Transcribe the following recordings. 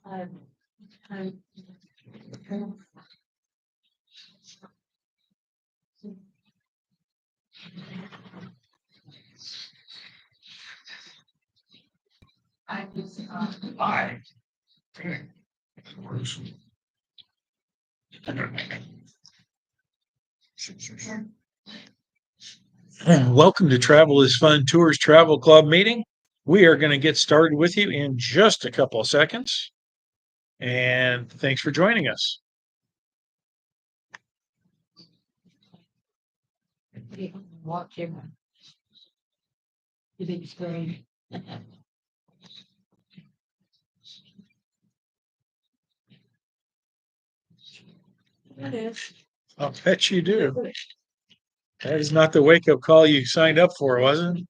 I- Aye. Welcome to Travel is Fun Tours Travel Club meeting. We are going to get started with you in just a couple of seconds. And thanks for joining us. Watch him. The big screen. It is. I'll bet you do. That is not the wake-up call you signed up for, was it?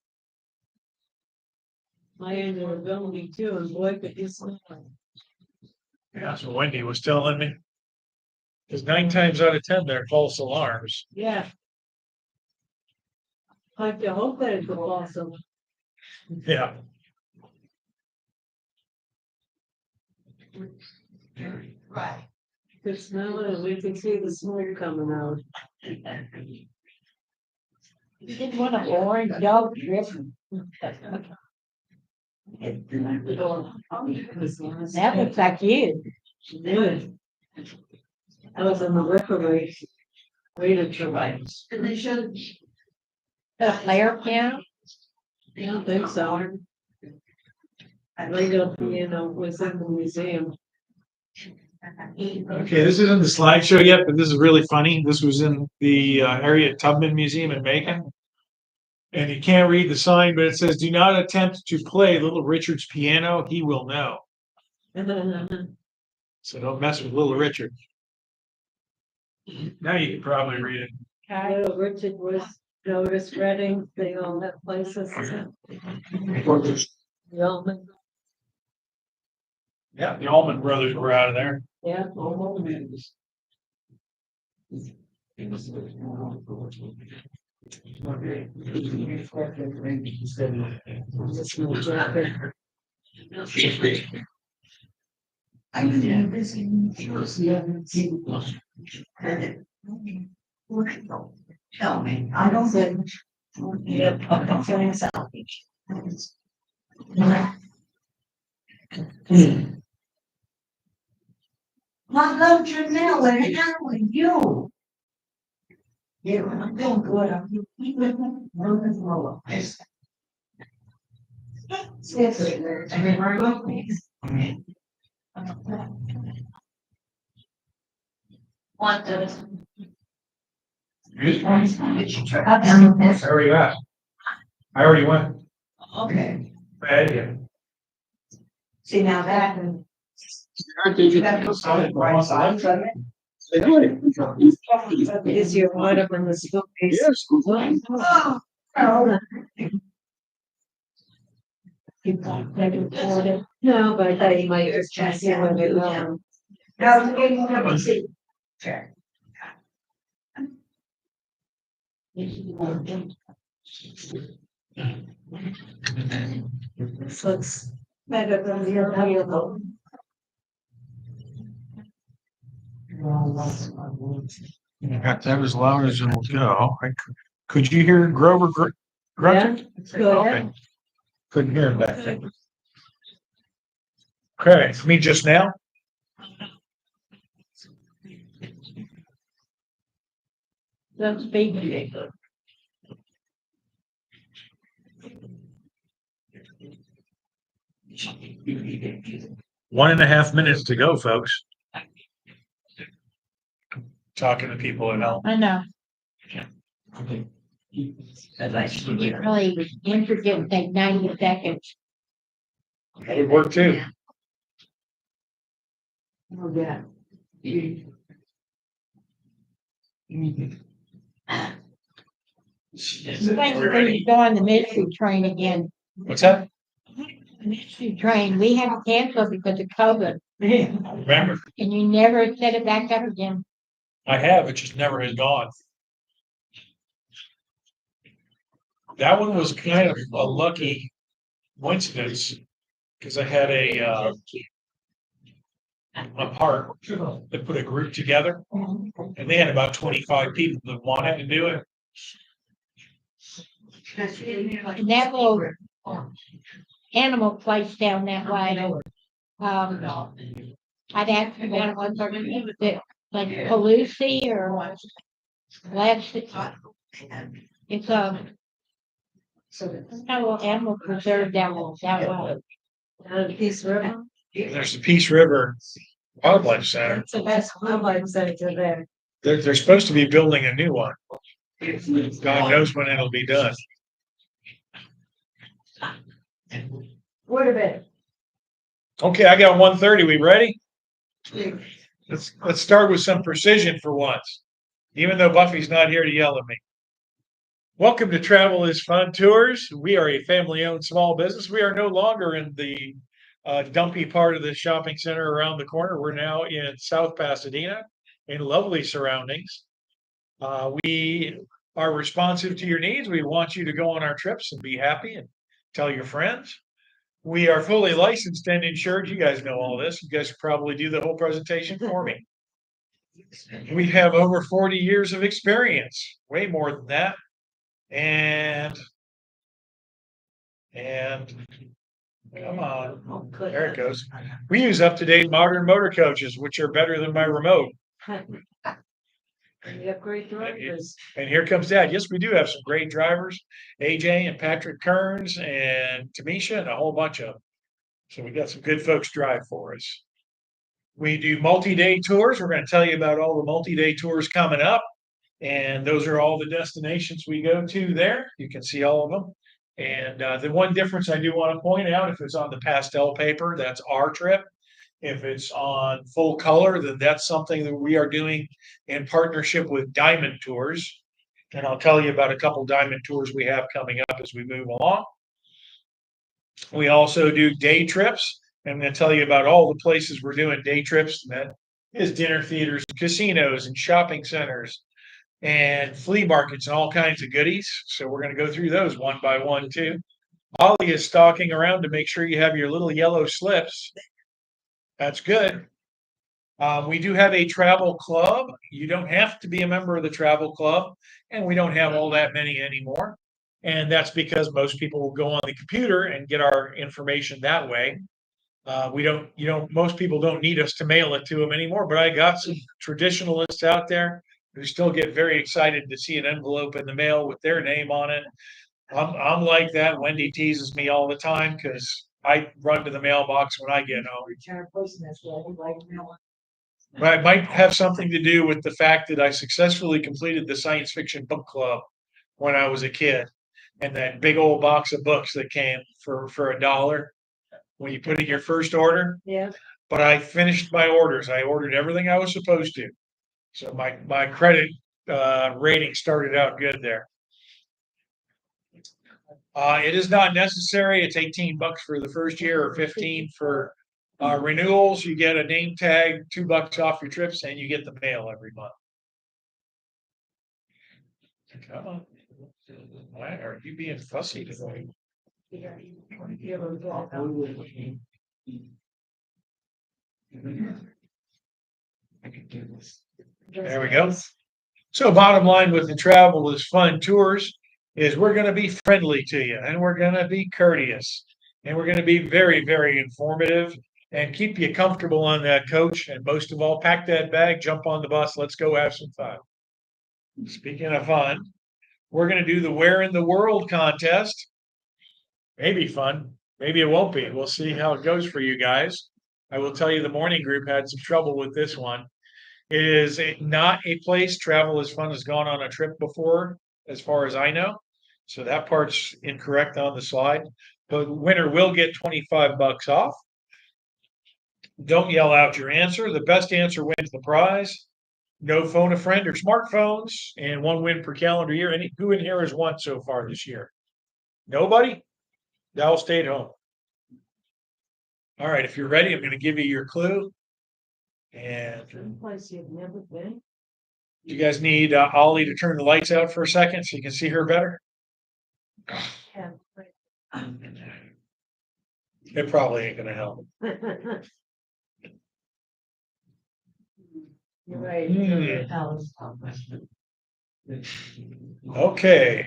My annual ability too, and boy, could you smell it. Yeah, that's what Wendy was telling me. Because 9 times out of 10, they're false alarms. Yeah. I have to hope that it's a false alarm. Yeah. Right. Could smell it, and we could see the smoke coming out. You didn't want an orange dog driven. That looks like you. Dude. I was in the referee. Waited for rights. And they showed. A player piano? I don't think so. I laid up, was in the museum. Okay, this isn't the slideshow yet, but this is really funny. This was in the Harriet Tubman Museum in Macon. And you can't read the sign, but it says, "Do not attempt to play Little Richard's piano. He will know." So don't mess with Little Richard. Now you can probably read it. Little Richard was Otis Redding, they all have places. The Allman, Yeah, the Allman Brothers were out of there. yeah. Tell me, I don't think. My love, Janelle, how are you? Yeah, I'm doing good. I'm even moving slower. Want to? Where are you at? I already went. Okay, Bad yet. see now that. Is your one up in the bookcase? Yes. Oh, oh. No, but I thought you might just check in when you're going. Now, it's getting to see. Check. This looks better than the other one. You got that as loud as it'll go. Could you hear Grover grunting? Go Okay. ahead. Couldn't hear him back there. Okay, me just now? That's big. 1.5 minutes to go, folks. Talking to people at home. I know. It really intricate, take 90 seconds. That would work too. Oh, yeah. When you go on the mystery train again, What's that? the mystery train, we had to cancel because of COVID, Remember, and you never set it back up again. I have, it just never has gone. That one was kind of a lucky coincidence because I had apart. They put a group together and they had about 25 people that wanted to do it. And that little animal place down that way. I'd ask about what they're gonna do with it, like Palusi or last. It's no animal preserve down that way. Peace River. There's the Peace River Wildlife Center. It's the best wildlife center there. They're supposed to be building a new one. God knows when it'll be done. What a bit. Okay, I got 1:30. We ready? Let's start with some precision for once, even though Buffy's not here to yell at me. Welcome to Travel is Fun Tours. We are a family-owned small business. We are no longer in the dumpy part of the shopping center around the corner. We're now in South Pasadena in lovely surroundings. We are responsive to your needs. We want you to go on our trips and be happy and tell your friends. We are fully licensed and insured. You guys know all this. You guys could probably do the whole presentation for me. We have over 40 years of experience, way more than that. And come on, there it goes. We use up-to-date modern motor coaches, which are better than my remote. You have great drivers. And here comes Dad. Yes, we do have some great drivers, AJ and Patrick Kearns and Tamisha and a whole bunch of them. So we got some good folks drive for us. We do multi-day tours. We're going to tell you about all the multi-day tours coming up. And those are all the destinations we go to there. You can see all of them. And the one difference I do want to point out, if it's on the pastel paper, that's our trip. If it's on full color, then that's something that we are doing in partnership with Diamond Tours. And I'll tell you about a couple Diamond Tours we have coming up as we move along. We also do day trips. I'm going to tell you about all the places we're doing day trips. And that is dinner theaters, casinos, and shopping centers, and flea markets, and all kinds of goodies. So we're going to go through those one by one too. Ollie is stalking around to make sure you have your little yellow slips. That's good. We do have a travel club. You don't have to be a member of the travel club, and we don't have all that many anymore. And that's because most people will go on the computer and get our information that way. Most people don't need us to mail it to them anymore, but I got some traditionalists out there who still get very excited to see an envelope in the mail with their name on it. I'm like that. Wendy teases me all the time because I run to the mailbox when I get home. But it might have something to do with the fact that I successfully completed the science fiction book club when I was a kid. And that big old box of books that came for $1 when you put in your first order. Yeah. But I finished my orders. I ordered everything I was supposed to. So my credit rating started out good there. It is not necessary. It's $18 for the first year or $15 for renewals. You get a name tag, $2 off your trips, and you get the mail every month. Come on. Why are you being fussy today? There we go. So bottom line with the Travel is Fun Tours is we're going to be friendly to you, and we're going to be courteous, and we're going to be very, very informative and keep you comfortable on that coach. And most of all, pack that bag, jump on the bus. Let's go have some fun. Speaking of fun, we're going to do the Where in the World contest. Maybe fun. Maybe it won't be. We'll see how it goes for you guys. I will tell you the morning group had some trouble with this one. It is not a place Travel is Fun has gone on a trip before, as far as I know. So that part's incorrect on the slide. But the winner will get $25 off. Don't yell out your answer. The best answer wins the prize. No phone a friend or smartphones, and one win per calendar year. Who in here has won so far this year? Nobody? They all stayed home. All right, if you're ready, I'm going to give you your clue. And Place you've never been. you guys need Ollie to turn the lights out for a second so you can see her better? It probably ain't going to help. You're right. Okay,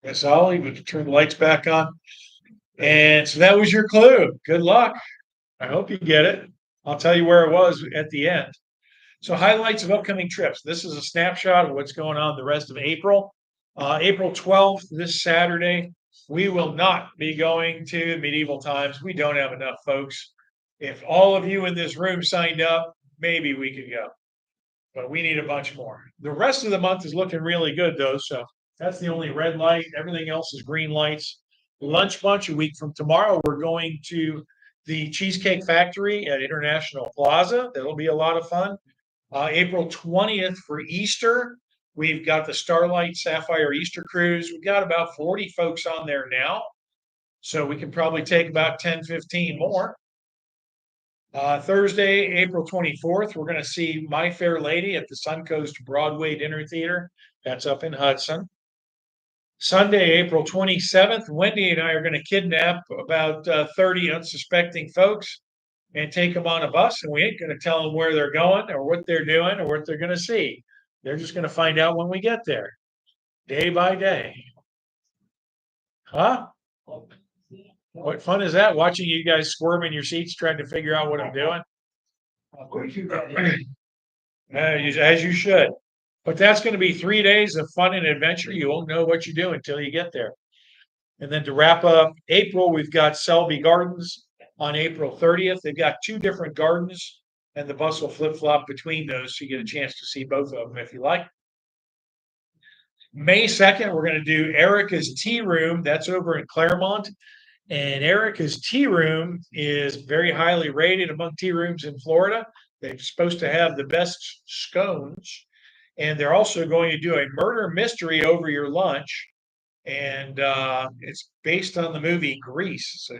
Miss Ollie, we can turn the lights back on. And so that was your clue. Good luck. I hope you get it. I'll tell you where it was at the end. So highlights of upcoming trips. This is a snapshot of what's going on the rest of April. April 12th, this Saturday, we will not be going to Medieval Times. We don't have enough folks. If all of you in this room signed up, maybe we could go. But we need a bunch more. The rest of the month is looking really good though. So that's the only red light. Everything else is green lights. Lunch Bunch a week from tomorrow. We're going to the Cheesecake Factory at International Plaza. That'll be a lot of fun. April 20th for Easter, we've got the Starlight Sapphire Easter Cruise. We've got about 40 folks on there now. So we can probably take about 10, 15 more. Thursday, April 24th, we're going to see My Fair Lady at the Suncoast Broadway Dinner Theater. That's up in Hudson. Sunday, April 27th, Wendy and I are going to kidnap about 30 unsuspecting folks and take them on a bus, and we ain't going to tell them where they're going or what they're doing or what they're going to see. They're just going to find out when we get there, day by day. Huh? What fun is that? Watching you guys squirm in your seats trying to figure out what I'm doing? As you should. But that's going to be 3 days of fun and adventure. You won't know what you do until you get there. And then to wrap up April, we've got Selby Gardens on April 30th. They've got 2 different gardens, and the bus will flip-flop between those, so you get a chance to see both of them if you like. May 2nd, we're going to do Erica's Tea Room. That's over in Claremont. And Erica's Tea Room is very highly rated among tea rooms in Florida. They're supposed to have the best scones. And they're also going to do a murder mystery over your lunch. And it's based on the movie Grease. So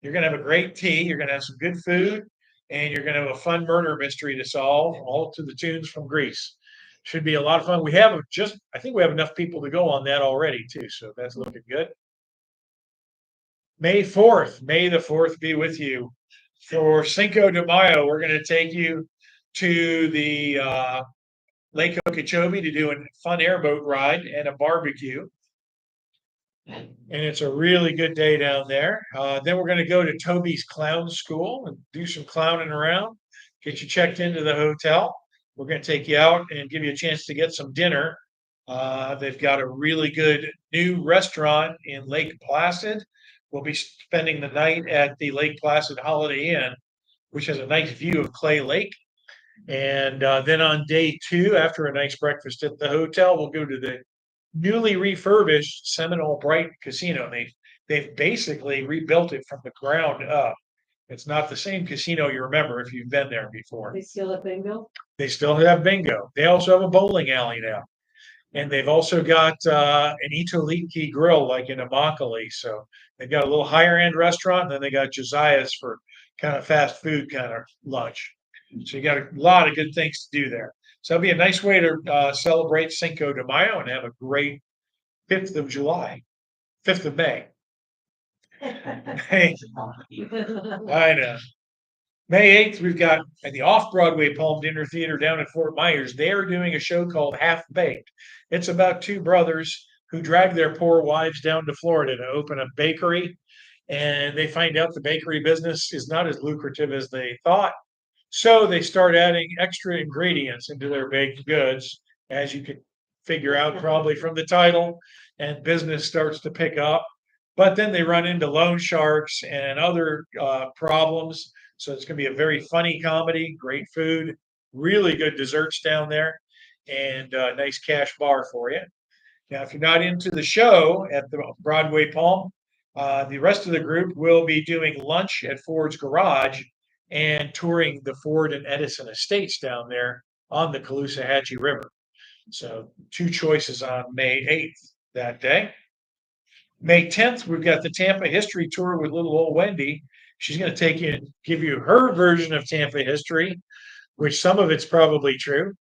you're going to have a great tea, you're going to have some good food, and you're going to have a fun murder mystery to solve, all to the tunes from Grease. Should be a lot of fun. I think we have enough people to go on that already too. So that's looking good. May 4th, May the 4th be with you. For Cinco de Mayo, we're going to take you to the Lake Okeechobee to do a fun airboat ride and a barbecue. And it's a really good day down there. Then we're going to go to Toby's Clown School and do some clowning around, get you checked into the hotel. We're going to take you out and give you a chance to get some dinner. They've got a really good new restaurant in Lake Placid. We'll be spending the night at the Lake Placid Holiday Inn, which has a nice view of Clay Lake. And then on day 2, after a nice breakfast at the hotel, we'll go to the newly refurbished Seminole Bright Casino. They've basically rebuilt it from the ground up. It's not the same casino you remember if you've been there before. They still have bingo? They still have bingo. They also have a bowling alley now. And they've also got an Itoliki grill like in Immokalee. So they've got a little higher end restaurant, and then they got Josiah's for kind of fast food kind of lunch. So you got a lot of good things to do there. So that'll be a nice way to celebrate Cinco de Mayo and have a great 5th of July, 5th of May. Hey, I know. May 8th, we've got at the Off-Broadway Palm Dinner Theater down in Fort Myers. They are doing a show called Half Baked. It's about 2 brothers who drag their poor wives down to Florida to open a bakery. And they find out the bakery business is not as lucrative as they thought. So they start adding extra ingredients into their baked goods, as you can figure out probably from the title, and business starts to pick up. But then they run into loan sharks and other problems. So it's going to be a very funny comedy, great food, really good desserts down there, and a nice cash bar for you. Now, if you're not into the show at the Broadway Palm, the rest of the group will be doing lunch at Ford's Garage and touring the Ford and Edison estates down there on the Caloosahatchee River. So 2 choices on May 8th that day. May 10th, we've got the Tampa History Tour with little old Wendy. She's going to take you and give you her version of Tampa history, which some of it's probably true.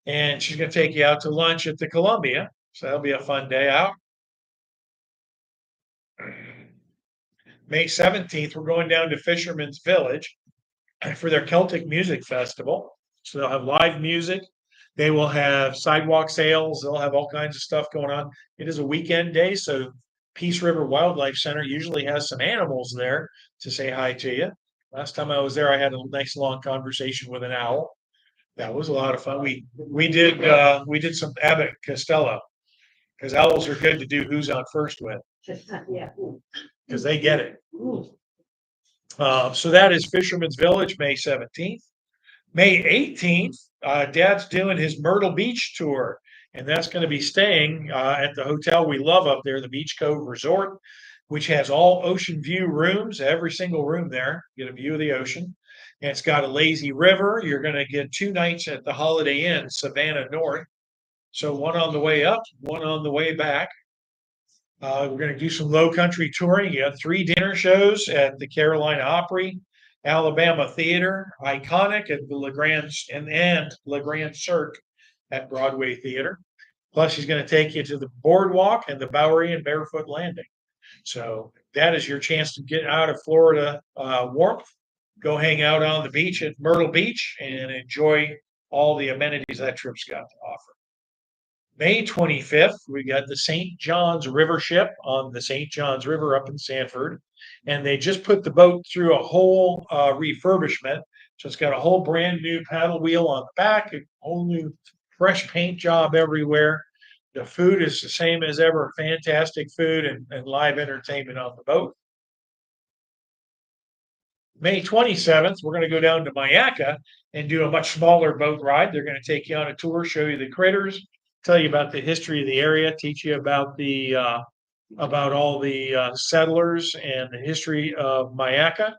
And she's going to take you out to lunch at the Columbia. So that'll be a fun day out. May 17th, we're going down to Fisherman's Village for their Celtic Music Festival. So they'll have live music. They will have sidewalk sales. They'll have all kinds of stuff going on. It is a weekend day, so Peace River Wildlife Center usually has some animals there to say hi to you. Last time I was there, I had a nice long conversation with an owl. That was a lot of fun. We did some Abbott Costello because owls are good to do who's on first with Yeah. because they get it. Ooh. So that is Fisherman's Village, May 17th. May 18th, Dad's doing his Myrtle Beach tour, and that's going to be staying at the hotel we love up there, the Beach Cove Resort, which has all ocean view rooms, every single room there, get a view of the ocean. And it's got a lazy river. You're going to get 2 nights at the Holiday Inn, Savannah North. So one on the way up, one on the way back. We're going to do some low country touring. You got 3 dinner shows at the Carolina Opry, Alabama Theater, Iconic at the LeGrand and LeGrand Cirque at Broadway Theater. Plus, he's going to take you to the Boardwalk and the Bowery and Barefoot Landing. So that is your chance to get out of Florida warmth, go hang out on the beach at Myrtle Beach and enjoy all the amenities that trip's got to offer. May 25th, we got the St. John's River ship on the St. John's River up in Sanford. And they just put the boat through a whole refurbishment. So it's got a whole brand new paddle wheel on the back, a whole new fresh paint job everywhere. The food is the same as ever, fantastic food and live entertainment on the boat. May 27th, we're going to go down to Myakka and do a much smaller boat ride. They're going to take you on a tour, show you the critters, tell you about the history of the area, teach you about the about all the settlers and the history of Myakka.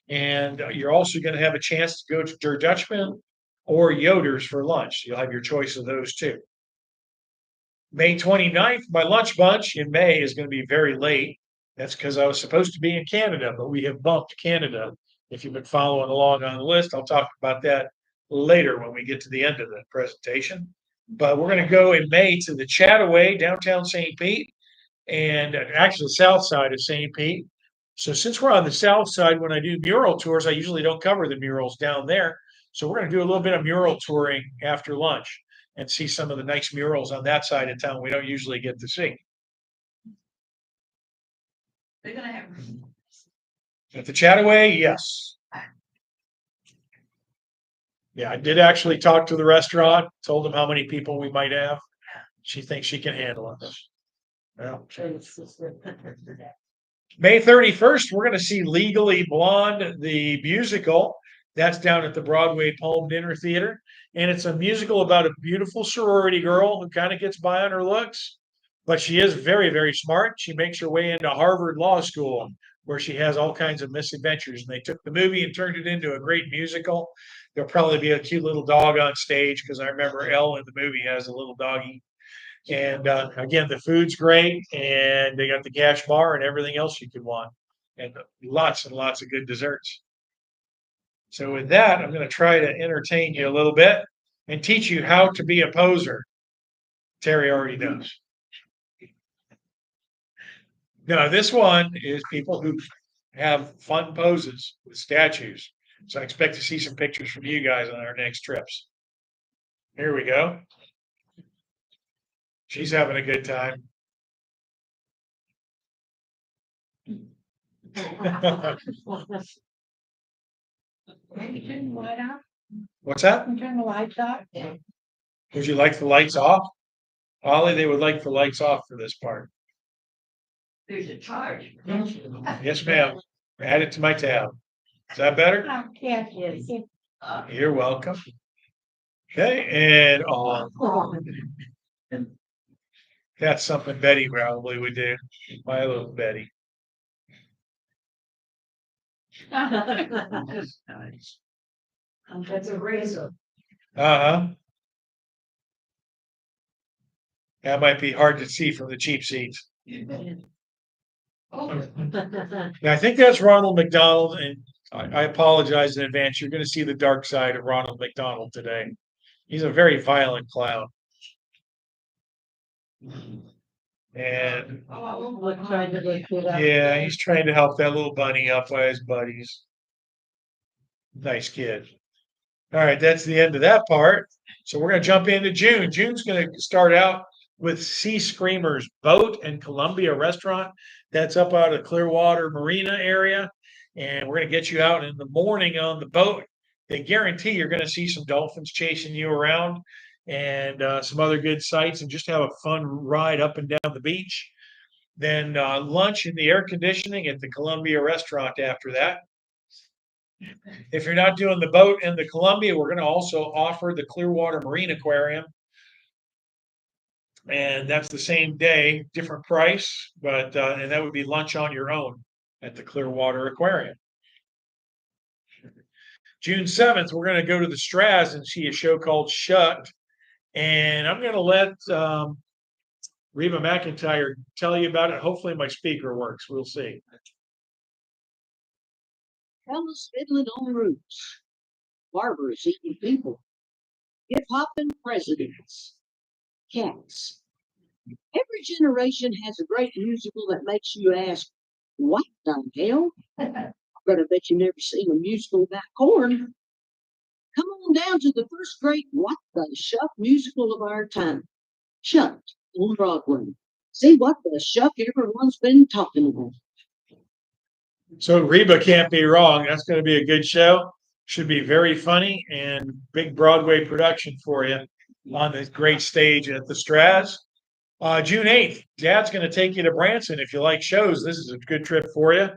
And you're also going to have a chance to go to Der Dutchman or Yoder's for lunch. You'll have your choice of those two. May 29th, my lunch bunch in May is going to be very late. That's because I was supposed to be in Canada, but we have bumped Canada. If you've been following along on the list, I'll talk about that later when we get to the end of the presentation. But we're going to go in May to the Chattaway, downtown St. Pete, and actually the south side of St. Pete. So since we're on the south side, when I do mural tours, I usually don't cover the murals down there. So we're going to do a little bit of mural touring after lunch and see some of the nice murals on that side of town we don't usually get to see. They're gonna have. At the Chattaway, yes. Yeah, I did actually talk to the restaurant, told them how many people we might have. She thinks she can handle it. Well, May 31st, we're going to see Legally Blonde, the musical. That's down at the Broadway Palm Dinner Theater. And it's a musical about a beautiful sorority girl who kind of gets by on her looks, but she is very, very smart. She makes her way into Harvard Law School, where she has all kinds of misadventures. And they took the movie and turned it into a great musical. There'll probably be a cute little dog on stage because I remember Elle in the movie has a little doggy. And again, the food's great, and they got the cash bar and everything else you could want, and lots and lots of good desserts. So with that, I'm going to try to entertain you a little bit and teach you how to be a poser. Terry already knows. Now, this one is people who have fun poses with statues. So I expect to see some pictures from you guys on our next trips. Here we go. She's having a good time. Maybe turn the light off, What's that? turn the lights off. Would you like the lights off? Ollie, they would like the lights off for this part. There's a charge. Yes, ma'am. Add it to my tab. Is that better? Oh, yes, yes. You're welcome. Okay, and that's something Betty probably would do. My little Betty. That's a razor. Uh-huh. That might be hard to see from the cheap seats. Oh, Now, I think that's Ronald McDonald, and I apologize in advance. You're going to see the dark side of Ronald McDonald today. He's a very violent clown. And We're trying to look it up. yeah, he's trying to help that little bunny up by his buddies. Nice kid. All right, that's the end of that part. So we're going to jump into June. June's going to start out with Sea Screamers Boat and Columbia Restaurant. That's up out of Clearwater Marina area. And we're going to get you out in the morning on the boat. They guarantee you're going to see some dolphins chasing you around and some other good sights and just have a fun ride up and down the beach. Then lunch in the air conditioning at the Columbia Restaurant after that. If you're not doing the boat and the Columbia, we're going to also offer the Clearwater Marine Aquarium. And that's the same day, different price, but and that would be lunch on your own at the Clearwater Aquarium. June 7th, we're going to go to the Straz and see a show called Shut. And I'm going to let Reba McEntire tell you about it. Hopefully my speaker works. We'll see. Fellas fiddling on roots, barbers eating people, hip hopping presidents, cats. Every generation has a great musical that makes you ask, what the hell? But I bet you never seen a musical about corn. Come on down to the first great What the Shuck musical of our time, Shut on Broadway. See what the shuck everyone's been talking about. So Reba can't be wrong. That's going to be a good show. Should be very funny and big Broadway production for you on the great stage at the Straz. June 8th, Dad's going to take you to Branson. If you like shows, this is a good trip for you.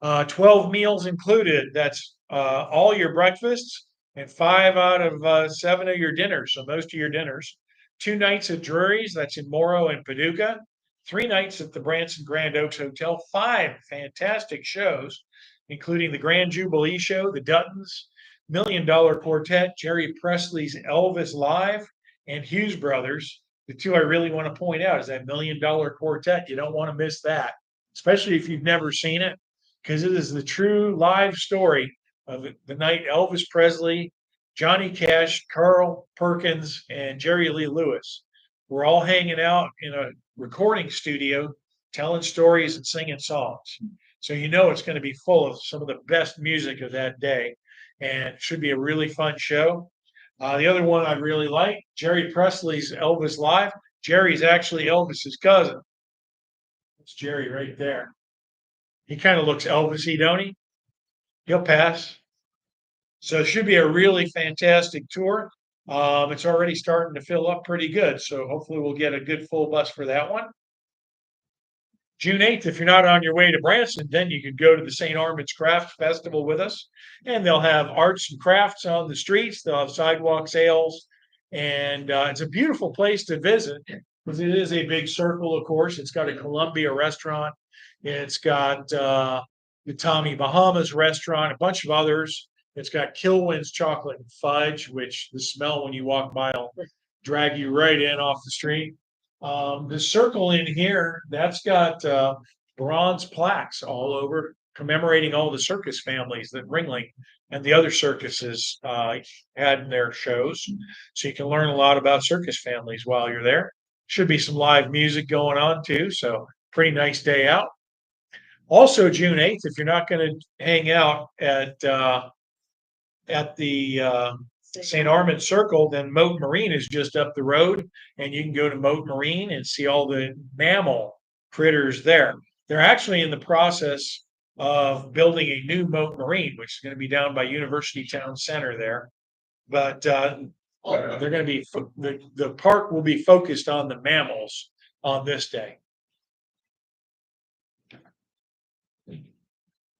12 meals included. That's all your breakfasts and 5 out of 7 of your dinners. So most of your dinners. 2 nights at Drury's. That's in Morrow and Paducah. 3 nights at the Branson Grand Oaks Hotel. 5 fantastic shows, including the Grand Jubilee Show, the Duttons, $1 Million Quartet, Jerry Presley's Elvis Live, and Hughes Brothers. The 2 I really want to point out is that $1 Million Quartet. You don't want to miss that, especially if you've never seen it, because it is the true live story of the night Elvis Presley, Johnny Cash, Carl Perkins, and Jerry Lee Lewis were all hanging out in a recording studio, telling stories and singing songs. So you know it's going to be full of some of the best music of that day, and it should be a really fun show. The other one I really like, Jerry Presley's Elvis Live. Jerry's actually Elvis's cousin. It's Jerry right there. He kind of looks Elvis-y, don't he? He'll pass. So it should be a really fantastic tour. It's already starting to fill up pretty good. So hopefully we'll get a good full bus for that one. June 8th, if you're not on your way to Branson, then you could go to the St. Armand's Craft Festival with us. And they'll have arts and crafts on the streets. They'll have sidewalk sales. And it's a beautiful place to visit because it is a big circle, of course. It's got a Columbia restaurant. It's got the Tommy Bahamas restaurant, a bunch of others. It's got Kilwin's chocolate and fudge, which the smell when you walk by will drag you right in off the street. The circle in here, that's got bronze plaques all over commemorating all the circus families that Ringling and the other circuses had in their shows. So you can learn a lot about circus families while you're there. Should be some live music going on too. So pretty nice day out. Also, June 8th, if you're not going to hang out at the St. Armand Circle, then Moat Marine is just up the road, and you can go to Moat Marine and see all the mammal critters there. They're actually in the process of building a new Moat Marine, which is going to be down by University Town Center there. But they're going to be the park will be focused on the mammals on this day.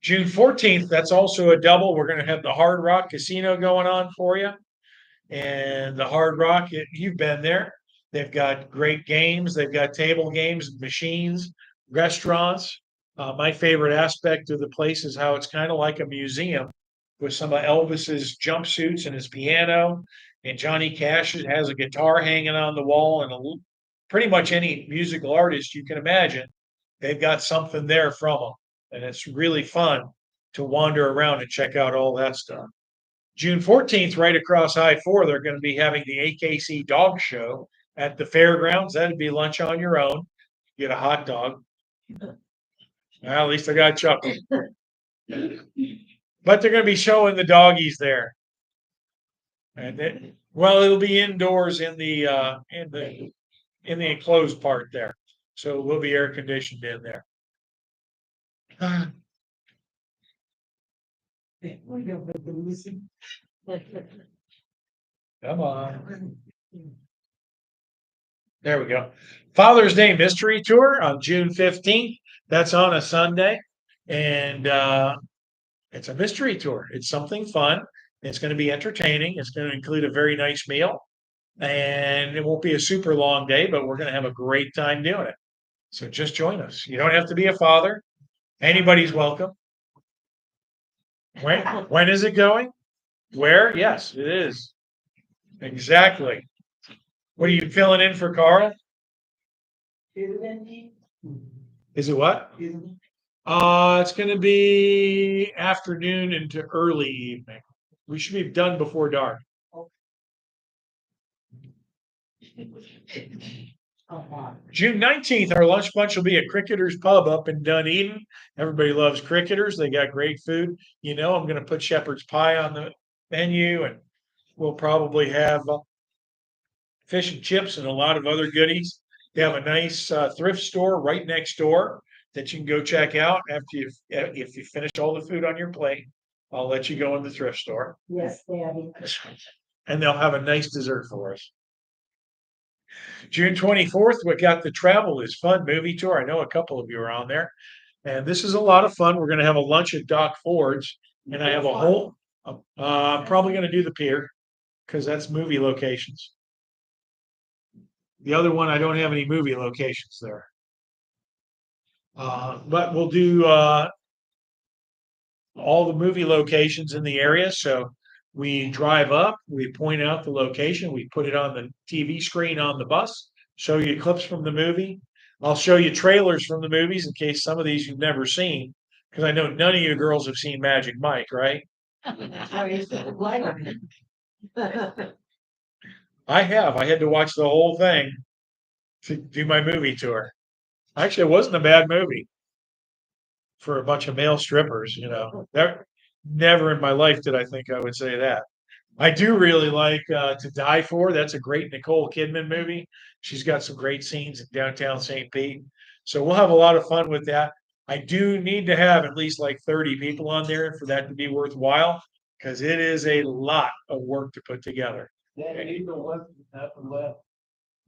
June 14th, that's also a double. We're going to have the Hard Rock Casino going on for you. And the Hard Rock, you've been there. They've got great games. They've got table games, machines, restaurants. My favorite aspect of the place is how it's kind of like a museum with some of Elvis's jumpsuits and his piano. And Johnny Cash has a guitar hanging on the wall. And pretty much any musical artist you can imagine, they've got something there from them. And it's really fun to wander around and check out all that stuff. June 14th, right across I-4, they're going to be having the AKC Dog Show at the fairgrounds. That'd be lunch on your own. Get a hot dog. Well, at least I got chuckle. But they're going to be showing the doggies there. And then, well, it'll be indoors in the enclosed part there. So it will be air conditioned in there. Come on. There we go. Father's Day Mystery Tour on June 15th. That's on a Sunday. And it's a mystery tour. It's something fun. It's going to be entertaining. It's going to include a very nice meal. And it won't be a super long day, but we're going to have a great time doing it. So just join us. You don't have to be a father. Anybody's welcome. When is it going? Where? Yes, it is. Exactly. What are you filling in for Carl? Is it what? It's gonna be afternoon into early evening. We should be done before dark. June 19th, our lunch bunch will be at Cricketers Pub up in Dunedin. Everybody loves Cricketers. They got great food. You know, I'm gonna put shepherd's pie on the menu, and we'll probably have fish and chips and a lot of other goodies. They have a nice thrift store right next door that you can go check out after if you finish all the food on your plate. I'll let you go in the thrift store. Yes, Daddy. And they'll have a nice dessert for us. June 24th, we got the Travel is Fun movie tour. I know a couple of you are on there. And this is a lot of fun. We're going to have a lunch at Doc Ford's. And I have a whole, I'm probably going to do the pier because that's movie locations. The other one, I don't have any movie locations there. But we'll do all the movie locations in the area. So we drive up, we point out the location, we put it on the TV screen on the bus, show you clips from the movie. I'll show you trailers from the movies in case some of these you've never seen, because I know none of you girls have seen Magic Mike, right? I have. I had to watch the whole thing to do my movie tour. Actually, it wasn't a bad movie for a bunch of male strippers, you know. Never in my life did I think I would say that. I do really like To Die For. That's a great Nicole Kidman movie. She's got some great scenes in downtown St. Pete. So we'll have a lot of fun with that. I do need to have at least like 30 people on there for that to be worthwhile because it is a lot of work to put together.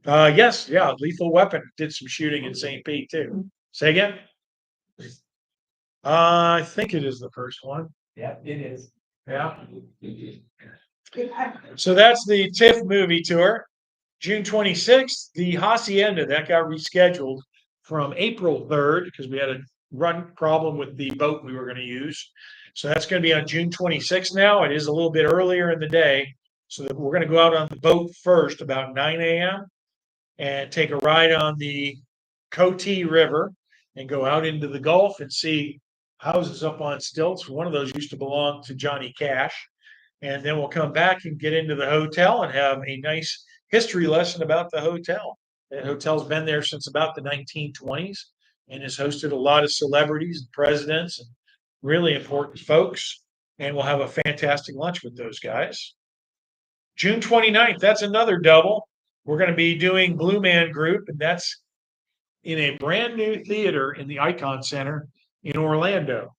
Yes, yeah, Lethal Weapon did some shooting in St. Pete too. Say again? I think it is the first one. Yeah, it is. Yeah. So that's the TIFF movie tour. June 26th, the Hacienda, that got rescheduled from April 3rd because we had a run problem with the boat we were going to use. So that's going to be on June 26th now. It is a little bit earlier in the day. So that we're going to go out on the boat first about 9 a.m. and take a ride on the Coatee River and go out into the Gulf and see houses up on stilts. One of those used to belong to Johnny Cash. And then we'll come back and get into the hotel and have a nice history lesson about the hotel. The hotel's been there since about the 1920s and has hosted a lot of celebrities and presidents and really important folks. And we'll have a fantastic lunch with those guys. June 29th, that's another double. We're going to be doing Blue Man Group, and that's in a brand new theater in the Icon Center in Orlando.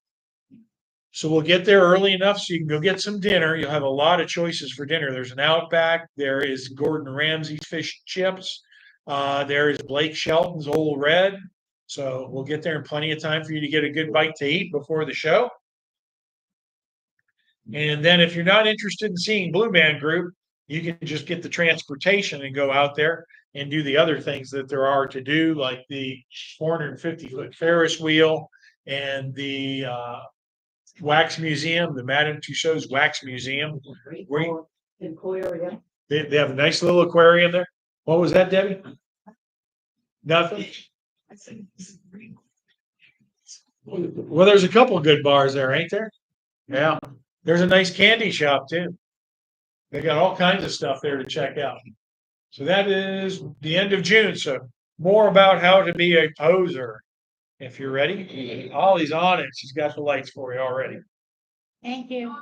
So we'll get there early enough so you can go get some dinner. You'll have a lot of choices for dinner. There's an Outback. There is Gordon Ramsay's fish and chips. There is Blake Shelton's Old Red. So we'll get there in plenty of time for you to get a good bite to eat before the show. And then if you're not interested in seeing Blue Man Group, you can just get the transportation and go out there and do the other things that there are to do, like the 450-foot Ferris wheel and the Wax Museum, the Madame Tussauds Wax Museum. They have a nice little aquarium there. What was that, Debbie? Nothing? Well, there's a couple of good bars there, ain't there? Yeah. There's a nice candy shop too. They got all kinds of stuff there to check out. So that is the end of June. So more about how to be a poser. If you're ready, Ollie's on it. She's got the lights for you already. Thank you.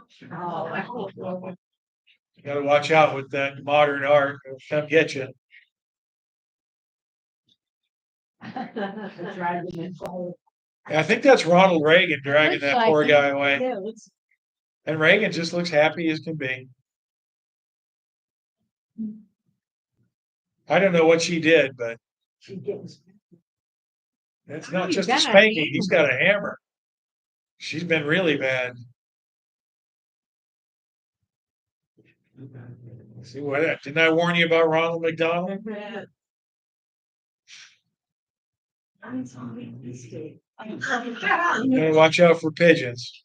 You gotta watch out with that modern art. It'll come get you. Driving it forward. I think that's Ronald Reagan dragging Looks that like poor it. guy away. Yeah, it looks- And Reagan just looks happy as can be. I don't know what she did, but she gets- it's Oh, not he's just a got a spanking, he's hammer. got a hammer. She's been really bad. See what? Didn't I warn you about Ronald McDonald? I'm sorry, this kid. You gotta watch out for pigeons.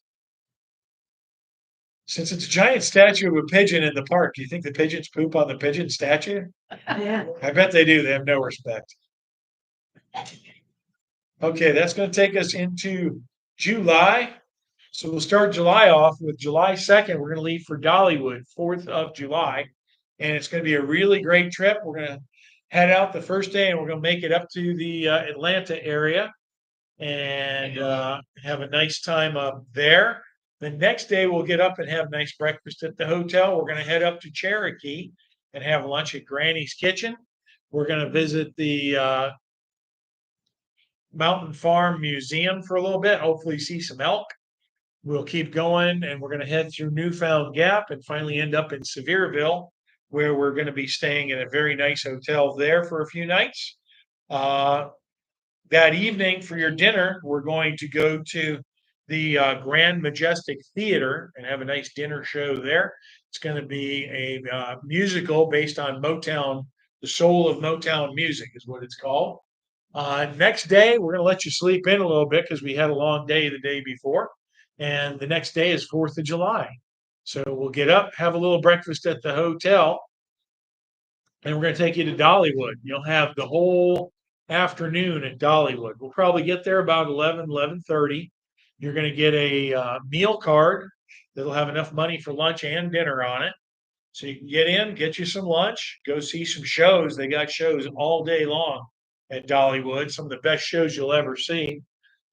Since it's a giant statue of a pigeon in the park, do you think the pigeons poop on the pigeon statue? Yeah. I bet they do. They have no respect. Okay, that's going to take us into July. So we'll start July off with July 2nd. We're going to leave for Dollywood, 4th of July. And it's going to be a really great trip. We're going to head out the first day and we're going to make it up to the Atlanta area and have a nice time up there. The next day, we'll get up and have a nice breakfast at the hotel. We're going to head up to Cherokee and have lunch at Granny's Kitchen. We're going to visit the Mountain Farm Museum for a little bit, hopefully see some elk. We'll keep going and we're going to head through Newfound Gap and finally end up in Sevierville, where we're going to be staying in a very nice hotel there for a few nights. That evening for your dinner, we're going to go to the Grand Majestic Theater and have a nice dinner show there. It's going to be a musical based on Motown, the soul of Motown music is what it's called. Next day, we're going to let you sleep in a little bit because we had a long day the day before. And the next day is 4th of July. So we'll get up, have a little breakfast at the hotel, and we're going to take you to Dollywood. You'll have the whole afternoon at Dollywood. We'll probably get there about 11:30. You're going to get a meal card that'll have enough money for lunch and dinner on it. So you can get in, get you some lunch, go see some shows. They got shows all day long at Dollywood, some of the best shows you'll ever see.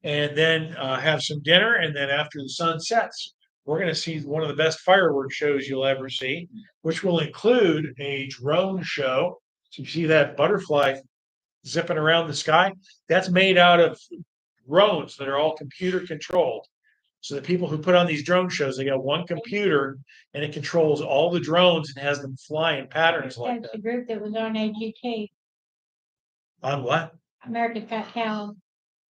And then have some dinner. And then after the sun sets, we're going to see one of the best fireworks shows you'll ever see, which will include a drone show. So you see that butterfly zipping around the sky? That's made out of drones that are all computer controlled. So the people who put on these drone shows, they got one computer and it controls all the drones and has them fly in patterns like That's that. the group that was on AGT, On what? America's Got Talent.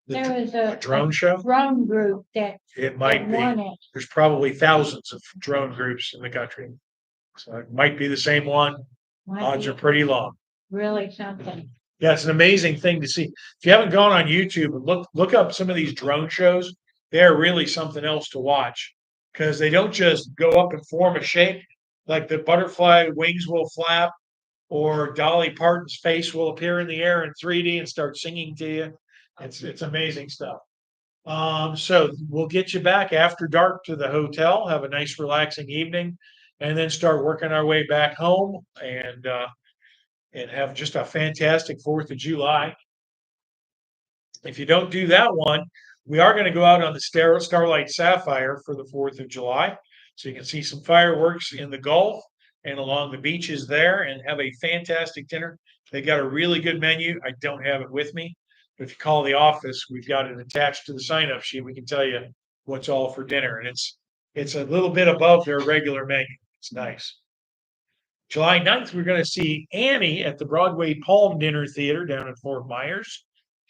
The There was a drone show? drone group that It might be. won it. There's probably thousands of drone groups in the country. So it might be the same one. Might Odds be are pretty long. really something. Yeah, it's an amazing thing to see. If you haven't gone on YouTube and look up some of these drone shows, they're really something else to watch because they don't just go up and form a shape like the butterfly wings will flap or Dolly Parton's face will appear in the air in 3D and start singing to you. It's amazing stuff. So we'll get you back after dark to the hotel, have a nice relaxing evening, and then start working our way back home and have just a fantastic 4th of July. If you don't do that one, we are going to go out on the Starlight Sapphire for the 4th of July. So you can see some fireworks in the Gulf and along the beaches there and have a fantastic dinner. They got a really good menu. I don't have it with me, but if you call the office, we've got it attached to the sign-up sheet. We can tell you what's all for dinner. And it's a little bit above their regular menu. It's nice. July 9th, we're going to see Annie at the Broadway Palm Dinner Theater down in Fort Myers.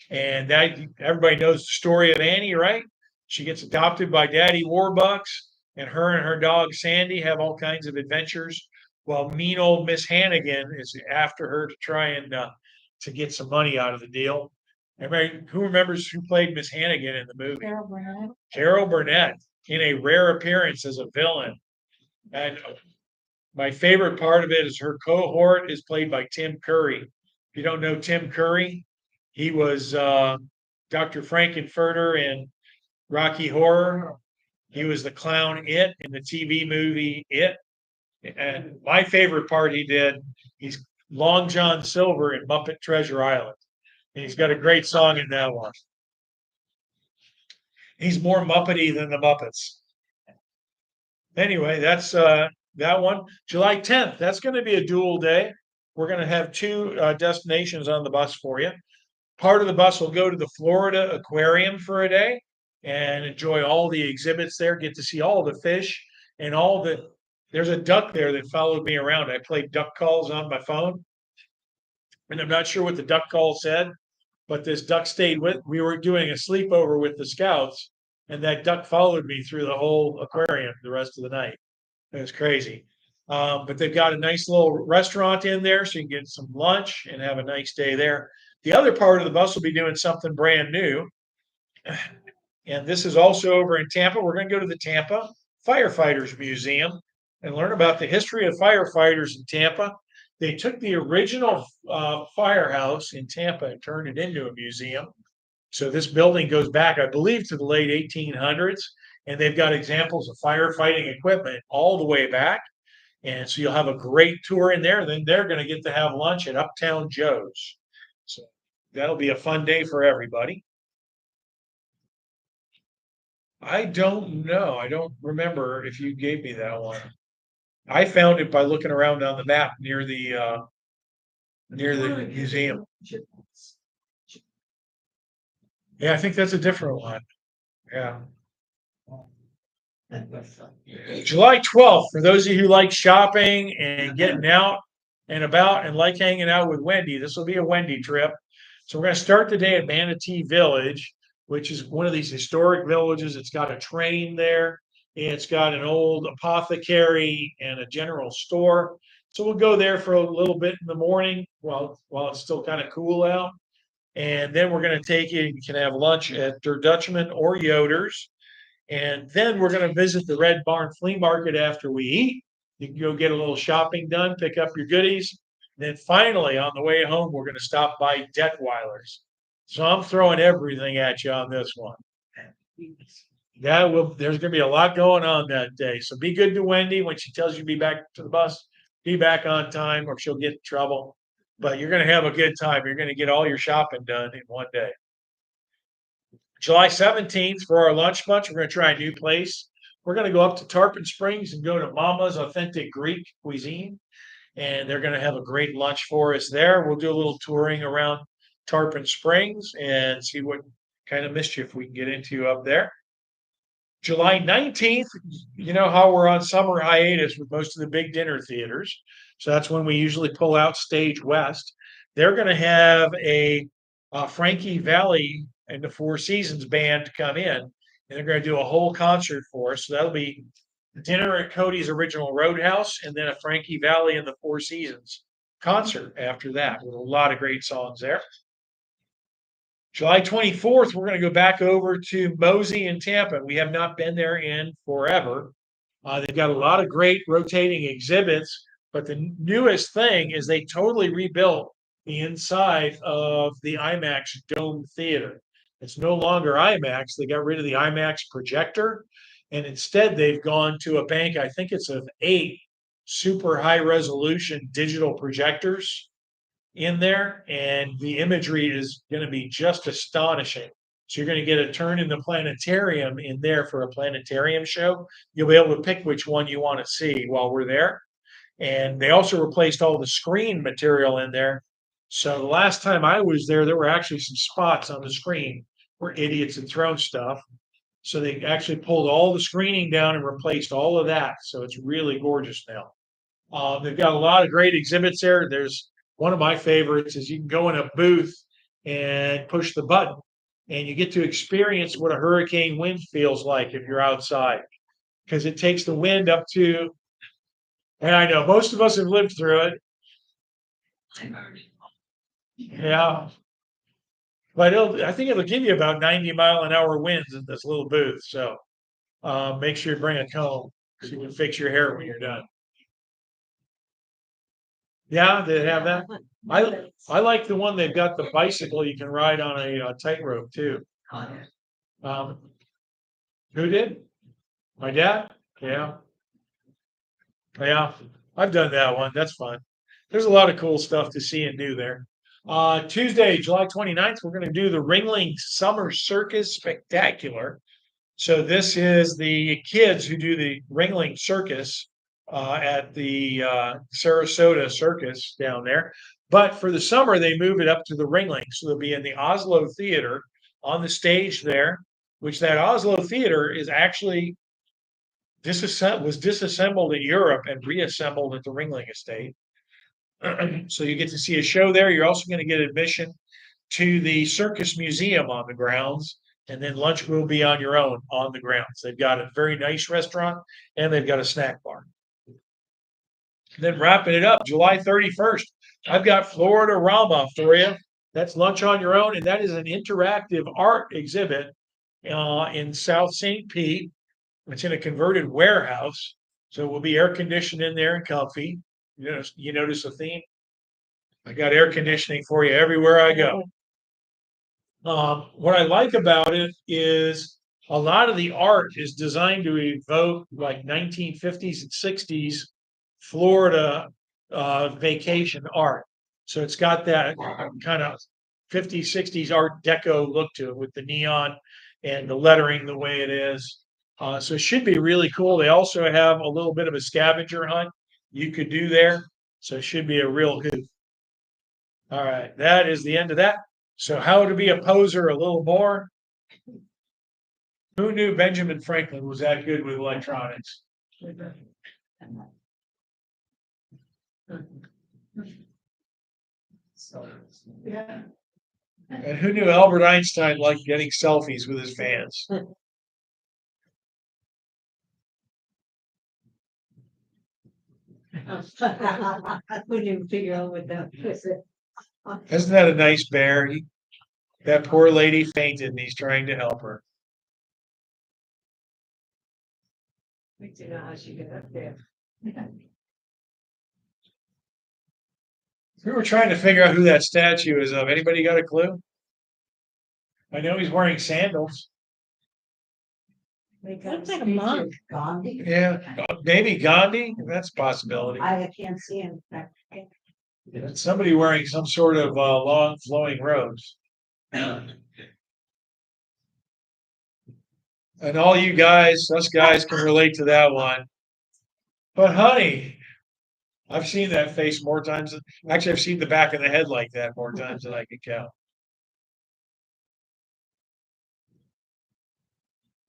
And that everybody knows the story of Annie, right? She gets adopted by Daddy Warbucks, and her dog Sandy have all kinds of adventures. While mean old Miss Hannigan is after her to try and to get some money out of the deal. Everybody who remembers who played Miss Hannigan in the movie? Carol Burnett. Carol Burnett in a rare appearance as a villain. And my favorite part of it is her cohort is played by Tim Curry. If you don't know Tim Curry, he was Dr. Frankenfurter in Rocky Horror. He was the clown It in the TV movie It. And my favorite part he did, he's Long John Silver in Muppet Treasure Island. And he's got a great song in that one. He's more Muppety than the Muppets. Anyway, that's that one. July 10th, that's going to be a dual day. We're going to have two destinations on the bus for you. Part of the bus will go to the Florida Aquarium for a day and enjoy all the exhibits there, get to see all the fish and all the. There's a duck there that followed me around. I played duck calls on my phone, and I'm not sure what the duck call said, but this duck stayed with. We were doing a sleepover with the scouts, and that duck followed me through the whole aquarium the rest of the night. It was crazy. But they've got a nice little restaurant in there, so you can get some lunch and have a nice day there. The other part of the bus will be doing something brand new. And this is also over in Tampa. We're going to go to the Tampa Firefighters Museum and learn about the history of firefighters in Tampa. They took the original firehouse in Tampa and turned it into a museum. So this building goes back, I believe, to the late 1800s, and they've got examples of firefighting equipment all the way back. And so you'll have a great tour in there. Then they're going to get to have lunch at Uptown Joe's. So that'll be a fun day for everybody. I don't know. I don't remember if you gave me that one. I found it by looking around on the map near the museum. Yeah, I think that's a different one. Yeah. July 12th, for those of you who like shopping and getting out and about and like hanging out with Wendy, this will be a Wendy trip. So we're going to start the day at Manatee Village, which is one of these historic villages. It's got a train there. It's got an old apothecary and a general store. So we'll go there for a little bit in the morning while it's still kind of cool out. And then we're going to take you can have lunch at Der Dutchman or Yoder's. And then we're going to visit the Red Barn Flea Market after we eat. You can go get a little shopping done, pick up your goodies. And then finally, on the way home, we're going to stop by Detweiler's. So I'm throwing everything at you on this one. There's going to be a lot going on that day. So be good to Wendy when she tells you to be back to the bus. Be back on time or she'll get in trouble. But you're going to have a good time. You're going to get all your shopping done in one day. July 17th for our lunch bunch, we're going to try a new place. We're going to go up to Tarpon Springs and go to Mama's Authentic Greek Cuisine. And they're going to have a great lunch for us there. We'll do a little touring around Tarpon Springs and see what kind of mischief we can get into up there. July 19th, you know how we're on summer hiatus with most of the big dinner theaters. So that's when we usually pull out Stage West. They're going to have a Frankie Valli and the Four Seasons band come in, and they're going to do a whole concert for us. So that'll be dinner at Cody's Original Roadhouse, and then a Frankie Valli and the Four Seasons concert after that with a lot of great songs there. July 24th, we're going to go back over to Mosey in Tampa. We have not been there in forever. They've got a lot of great rotating exhibits, but the newest thing is they totally rebuilt the inside of the IMAX Dome Theater. It's no longer IMAX. They got rid of the IMAX projector, and instead they've gone to a bank, I think it's of 8 super high resolution digital projectors in there, and the imagery is going to be just astonishing. So you're going to get a turn in the planetarium in there for a planetarium show. You'll be able to pick which one you want to see while we're there. And they also replaced all the screen material in there. So the last time I was there, there were actually some spots on the screen where idiots had thrown stuff. So they actually pulled all the screening down and replaced all of that. So it's really gorgeous now. They've got a lot of great exhibits there. There's one of my favorites is you can go in a booth and push the button and you get to experience what a hurricane wind feels like if you're outside, because it takes the wind up to, and I know most of us have lived through it. Yeah. But I think it'll give you about 90-mile-an-hour winds in this little booth. So make sure you bring a comb so you can fix your hair when you're done. Yeah, they have that. I like the one they've got the bicycle you can ride on a tightrope too. Who did? My dad? Yeah. Yeah, I've done that one. That's fun. There's a lot of cool stuff to see and do there. Tuesday, July 29th, we're going to do the Ringling Summer Circus Spectacular. So this is the kids who do the Ringling Circus at the Sarasota Circus down there. But for the summer, they move it up to the Ringling. So they'll be in the Oslo Theater on the stage there, which that Oslo Theater is actually was disassembled in Europe and reassembled at the Ringling Estate. So you get to see a show there. You're also going to get admission to the Circus Museum on the grounds, and then lunch will be on your own on the grounds. They've got a very nice restaurant and they've got a snack bar. Then wrapping it up, July 31st, I've got Florida Rama for you. That's lunch on your own, and that is an interactive art exhibit in South St. Pete. It's in a converted warehouse, so it will be air conditioned in there and comfy. You notice the theme? I got air conditioning for you everywhere I go. What I like about it is a lot of the art is designed to evoke like 1950s and 60s Florida vacation art. So it's got that kind of 50s, 60s Art Deco look to it with the neon and the lettering the way it is. So it should be really cool. They also have a little bit of a scavenger hunt you could do there. So it should be a real hoot. All right, that is the end of that. So how to be a poser a little more. Who knew Benjamin Franklin was that good with electronics? Yeah. And who knew Albert Einstein liked getting selfies with his fans? I couldn't even figure out what that was. Isn't that a nice bear? That poor lady fainted and he's trying to help her. We don't know how she got up there. We were trying to figure out who that statue is of. Anybody got a clue? I know he's wearing sandals. Looks like a monk. Gandhi. Yeah, maybe Gandhi. That's a possibility. I can't see him. It's somebody wearing some sort of long flowing robes. And all you guys, us guys can relate to that one. But honey, I've seen that face more times. Actually, I've seen the back of the head like that more times than I can count.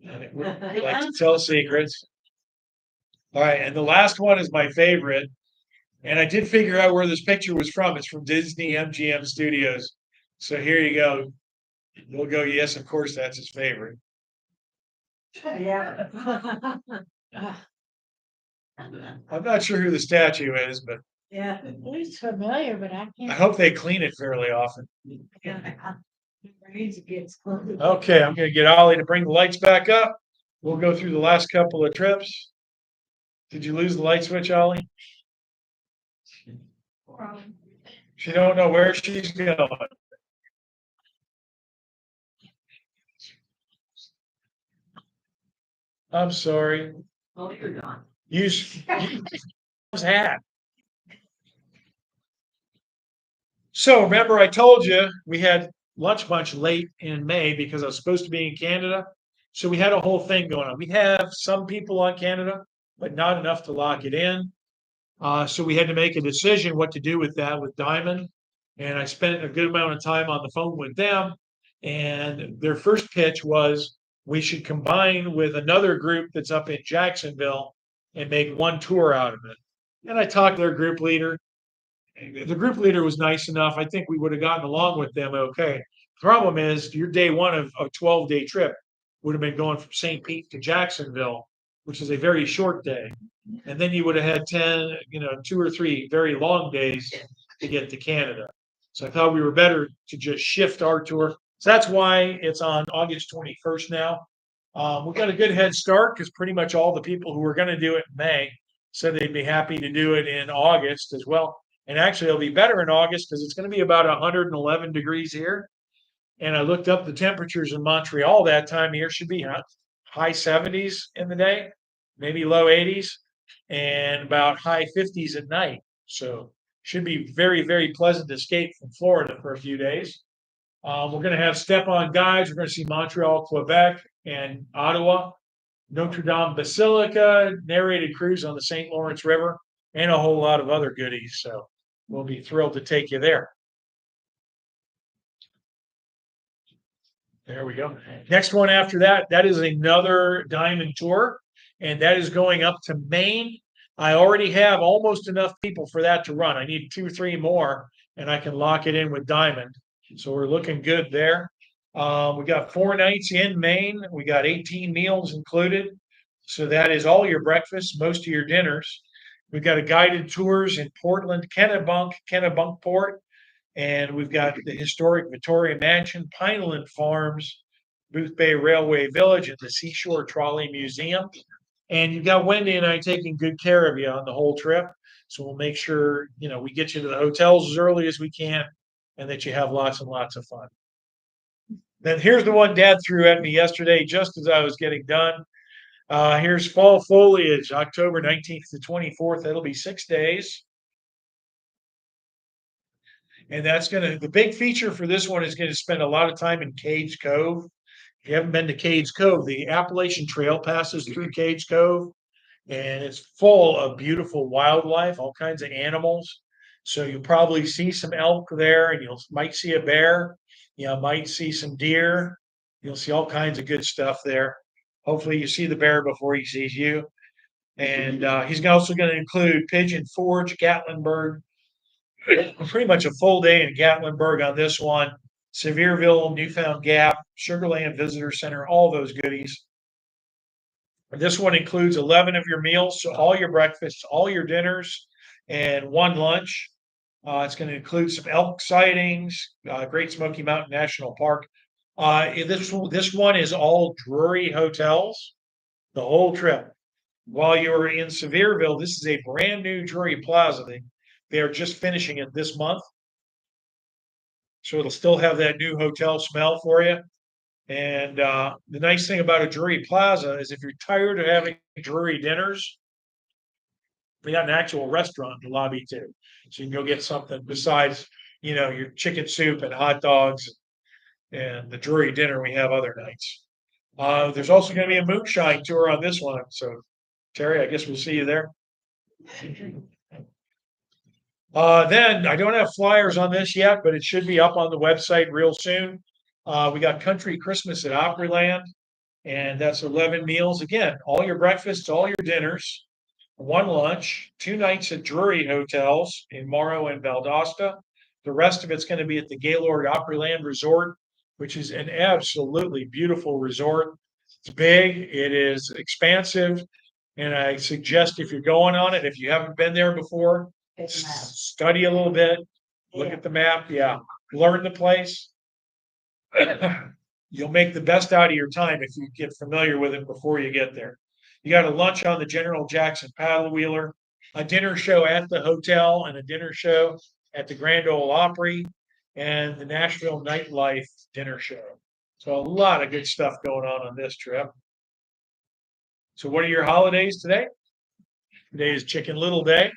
And it would like to tell secrets. All right, and the last one is my favorite. And I did figure out where this picture was from. It's from Disney MGM Studios. So here you go. We'll go, yes, of course, that's his favorite. Yeah. I'm not sure who the statue is, but Yeah, it looks familiar, but I I can't. hope they clean it fairly often. Brains gets close. Okay, I'm going to get Ollie to bring the lights back up. We'll go through the last couple of trips. Did you lose the light switch, Ollie? She don't know where she's going. I'm sorry. Oh, you're not. Use hat. So remember, I told you we had lunch bunch late in May because I was supposed to be in Canada. So we had a whole thing going on. We have some people on Canada, but not enough to lock it in. So we had to make a decision what to do with that with Diamond. And I spent a good amount of time on the phone with them. And their first pitch was we should combine with another group that's up in Jacksonville and make one tour out of it. And I talked to their group leader. The group leader was nice enough. I think we would have gotten along with them okay. Problem is, your day one of a 12-day trip would have been going from St. Pete to Jacksonville, which is a very short day. And then you would have had 10, 2 or 3 very long days to get to Canada. So I thought we were better to just shift our tour. So that's why it's on August 21st now. We've got a good head start because pretty much all the people who were going to do it in May said they'd be happy to do it in August as well. And actually, it'll be better in August because it's going to be about 111 degrees here. And I looked up the temperatures in Montreal that time of year should be high 70s in the day, maybe low 80s, and about high 50s at night. So should be very, very pleasant escape from Florida for a few days. We're going to have step-on guides. We're going to see Montreal, Quebec, and Ottawa. Notre Dame Basilica, narrated cruise on the St. Lawrence River, and a whole lot of other goodies. So we'll be thrilled to take you there. There we go. Next one after that, that is another diamond tour, and that is going up to Maine. I already have almost enough people for that to run. I need 2 or 3 more, and I can lock it in with diamond. So we're looking good there. We got 4 nights in Maine. We got 18 meals included. So that is all your breakfasts, most of your dinners. We've got a guided tours in Portland, Kennebunkport, and we've got the historic Victoria Mansion, Pineland Farms, Booth Bay Railway Village, and the Seashore Trolley Museum. And you've got Wendy and I taking good care of you on the whole trip. So we'll make sure, we get you to the hotels as early as we can and that you have lots and lots of fun. Then here's the one Dad threw at me yesterday, just as I was getting done. Here's fall foliage, October 19th to 24th. That'll be 6 days. And the big feature for this one is going to spend a lot of time in Cades Cove. If you haven't been to Cades Cove, the Appalachian Trail passes through Cades Cove, and it's full of beautiful wildlife, all kinds of animals. So you'll probably see some elk there, and might see a bear. You might see some deer. You'll see all kinds of good stuff there. Hopefully you see the bear before he sees you. And he's also going to include Pigeon Forge, Gatlinburg, pretty much a full day in Gatlinburg on this one. Sevierville, Newfound Gap, Sugarland Visitor Center, all those goodies. This one includes 11 of your meals, so all your breakfasts, all your dinners, and 1 lunch. It's going to include some elk sightings, Great Smoky Mountain National Park. This one is all Drury hotels, the whole trip. While you're in Sevierville, this is a brand new Drury Plaza. They are just finishing it this month. So it'll still have that new hotel smell for you. And the nice thing about a Drury Plaza is if you're tired of having Drury dinners, we got an actual restaurant in the lobby too. So you can go get something besides, your chicken soup and hot dogs and the Drury dinner we have other nights. There's also going to be a moonshine tour on this one. So Terry, I guess we'll see you there. Then I don't have flyers on this yet, but it should be up on the website real soon. We got Country Christmas at Opryland, and that's 11 meals. Again, all your breakfasts, all your dinners, 1 lunch, 2 nights at Drury hotels in Morrow and Valdosta. The rest of it's going to be at the Gaylord Opryland Resort, which is an absolutely beautiful resort. It's big, it is expansive, and I suggest if you're going on it, if you haven't been there before, study a little bit, look at the map, learn the place. You'll make the best out of your time if you get familiar with it before you get there. You got a lunch on the General Jackson paddle wheeler, a dinner show at the hotel, and a dinner show at the Grand Ole Opry, and the Nashville Nightlife dinner show. So a lot of good stuff going on this trip. So what are your holidays today? Today is Chicken Little Day.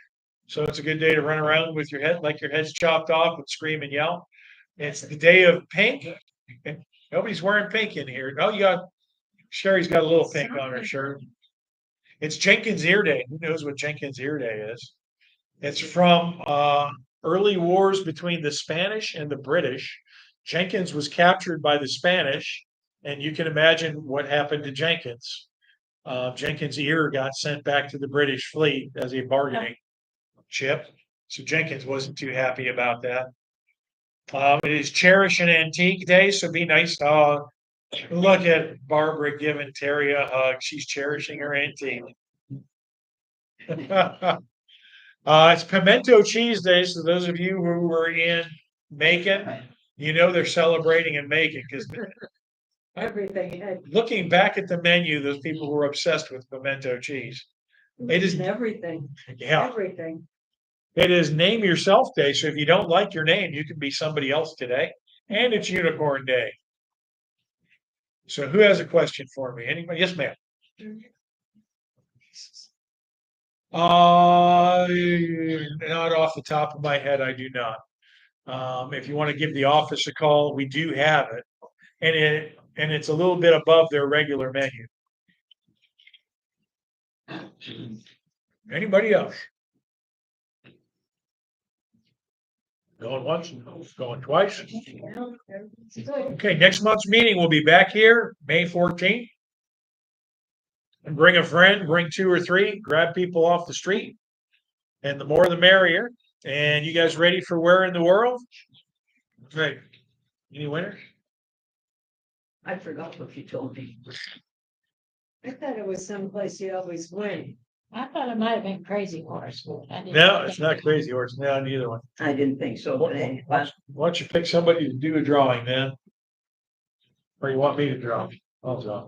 So it's a good day to run around with your head's chopped off and scream and yell. It's the day of pink. Nobody's wearing pink in here. Oh, Sherry's got a little pink on her shirt. It's Jenkins Ear Day. Who knows what Jenkins Ear Day is? It's from early wars between the Spanish and the British. Jenkins was captured by the Spanish, and you can imagine what happened to Jenkins. Jenkins' ear got sent back to the British fleet as a bargaining chip. So Jenkins wasn't too happy about that. It is Cherish an Antique Day, so be nice. Look at Barbara giving Terry a hug. She's cherishing her antique. It's Pimento Cheese Day, so those of you who were in Macon, they're celebrating in Macon because Everything. looking back at the menu, those people who were obsessed with pimento cheese. It is Everything. Yeah. Everything. It is Name Yourself Day, so if you don't like your name, you can be somebody else today. And it's Unicorn Day. So who has a question for me? Anybody? Yes, ma'am. Not off the top of my head, I do not. If you want to give the office a call, we do have it. And it's a little bit above their regular menu. Anybody else? Going once, going twice. Okay, next month's meeting will be back here, May 14th. And bring a friend, bring 2 or 3, grab people off the street. And the more the merrier. And you guys ready for Where in the World? Okay. Any winners? I forgot what you told me. I thought it was someplace you always win. I thought it might have been Crazy Horse. But I didn't No, think it's not Crazy Horse. No, neither one. I didn't think so, Why but anyway. don't you pick somebody to do a drawing, man? Or you want me to draw? I'll draw.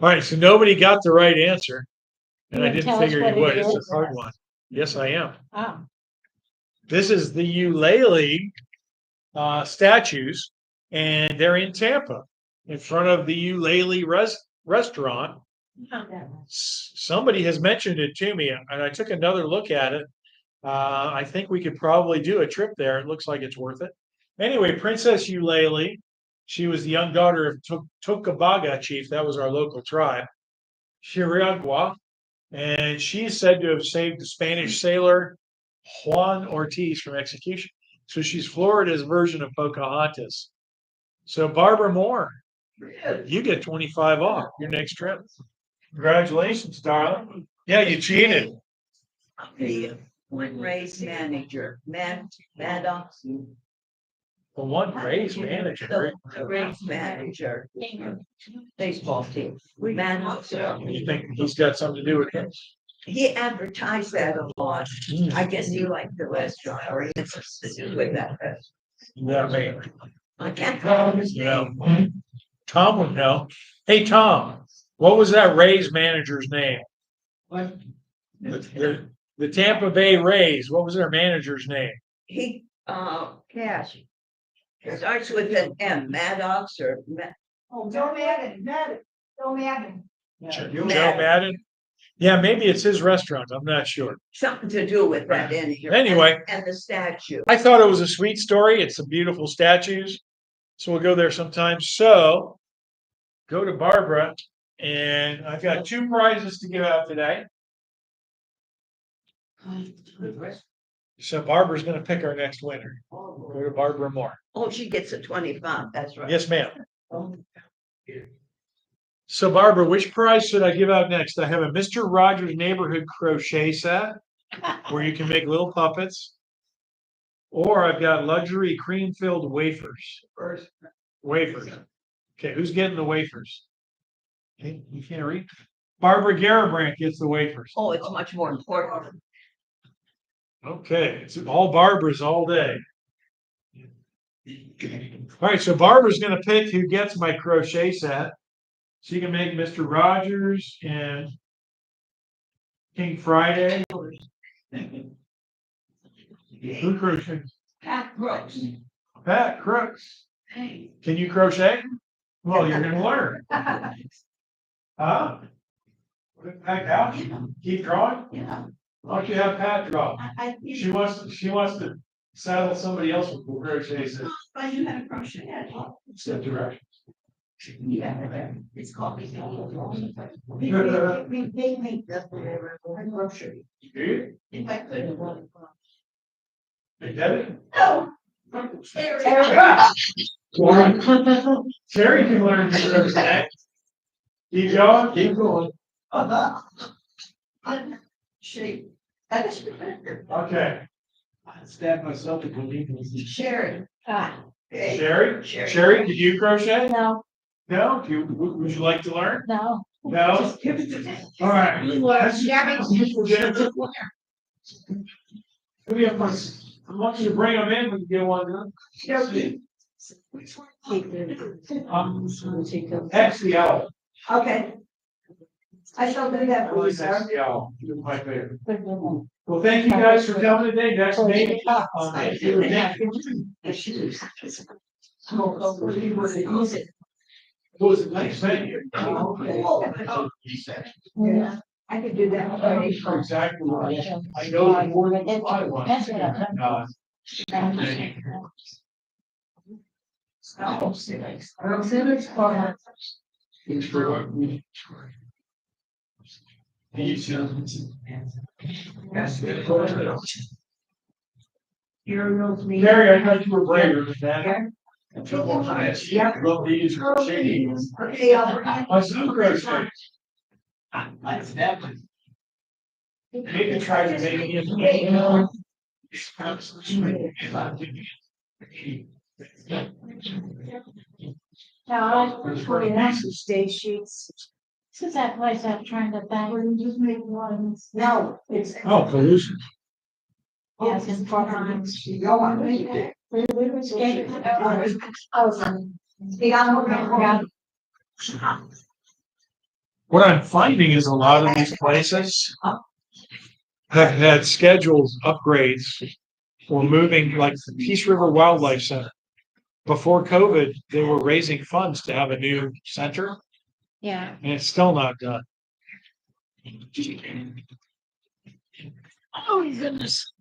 All right, so nobody got the right answer. And You I gonna didn't tell us figure what you it would. It's is? a hard one. Yes, I am. Oh, This is the Eulalie statues, and they're in Tampa in front of the Eulalie restaurant. Somebody has mentioned it to me, and I took another look at it. I think we could probably do a trip there. It looks like it's worth it. Anyway, Princess Eulalie, she was the young daughter of Tocobaga chief. That was our local tribe, Chiragua, and she's said to have saved the Spanish sailor Juan Ortiz from execution. So she's Florida's version of Pocahontas. So Barbara Moore, you get 25 off your next trip. Congratulations, darling. Yeah, you cheated. The one race manager, Maddox, The one race manager. the race manager, baseball team. Maddox, You think he's got something to do with it? he advertised that a lot. Hmm. I guess he liked the restaurant or he has something to do with that restaurant. Yeah, me. I can't call his No. name. Tom would know. Hey, Tom, what was that Rays manager's name? The Tampa Bay Rays, what was their manager's name? He, Cash. It starts with an M, Maddox or Oh, Joe Madden, Joe Madden. Joe Madden? Yeah, maybe it's his restaurant. I'm not sure. something to do with that in here. Anyway. And the statue. I thought it was a sweet story. It's some beautiful statues. So we'll go there sometime. So go to Barbara, and I've got 2 prizes to give out today. So Barbara's going to pick our next winner. Go to Barbara Moore. Oh, she gets a 25, that's right. Yes, ma'am. So Barbara, which prize should I give out next? I have a Mr. Rogers Neighborhood Crochet set where you can make little puppets. Or I've got luxury cream-filled wafers. Wafers. Okay, who's getting the wafers? Okay, you can't read? Barbara Garabrandt gets the wafers. Oh, it's much more important. Okay, it's all Barbara's all day. All right, so Barbara's gonna pick who gets my crochet set. She can make Mr. Rogers and King Friday. Who crochets? Pat Brooks. Pat Crooks. Hey. Can you crochet? Well, you're gonna learn. Huh? Put it back out? Keep drawing? Yeah. Why don't you have Pat draw? She I wants to saddle somebody else with the crochet set. thought you had a crochet. Set direction. Yeah, it's called. We make that whenever we're grocery. You? If I could. Hey, Debbie? Oh. Terry can learn to crochet. Keep going, keep going. Shape. Okay. I stabbed myself with the Sharon. ah, Sherry? Sherry, did you crochet? no, No? Would you like to learn? no. No? Just give it to them. All right. Let's- We have fun. I want you to bring them in when you get one done. XCL. Okay. I shall do that I for you, like sir. XCL. It's my favorite. Well, thank you guys for coming today. Next meeting. It was a nice venue. Yeah, I could do that. Exactly right. I know more than I want. That's what I've done. Uriel's me. Mary, I thought you were braver than that. Yeah. Love these for shades. Okay, I'll. My son goes there. Maybe try to make it. Stay sheets. This is that place I'm trying to think. Or you just make one. No, it's. Oh, pollution. Yes, in Fort No, I made it. What I'm finding is a lot of these places have had scheduled upgrades for moving, like the Peace River Wildlife Center. Before COVID, they were raising funds to have a new center, Yeah. and it's still not done. Oh, goodness.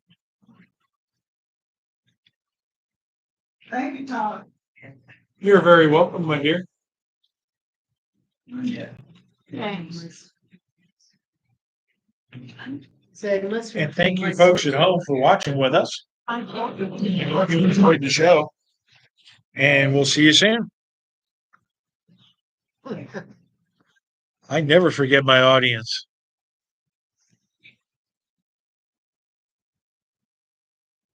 Thank you, Tom. You're very welcome, my dear. Thanks. And thank you folks at home for watching with us. I hope you enjoyed the show. And we'll see you soon. I never forget my audience.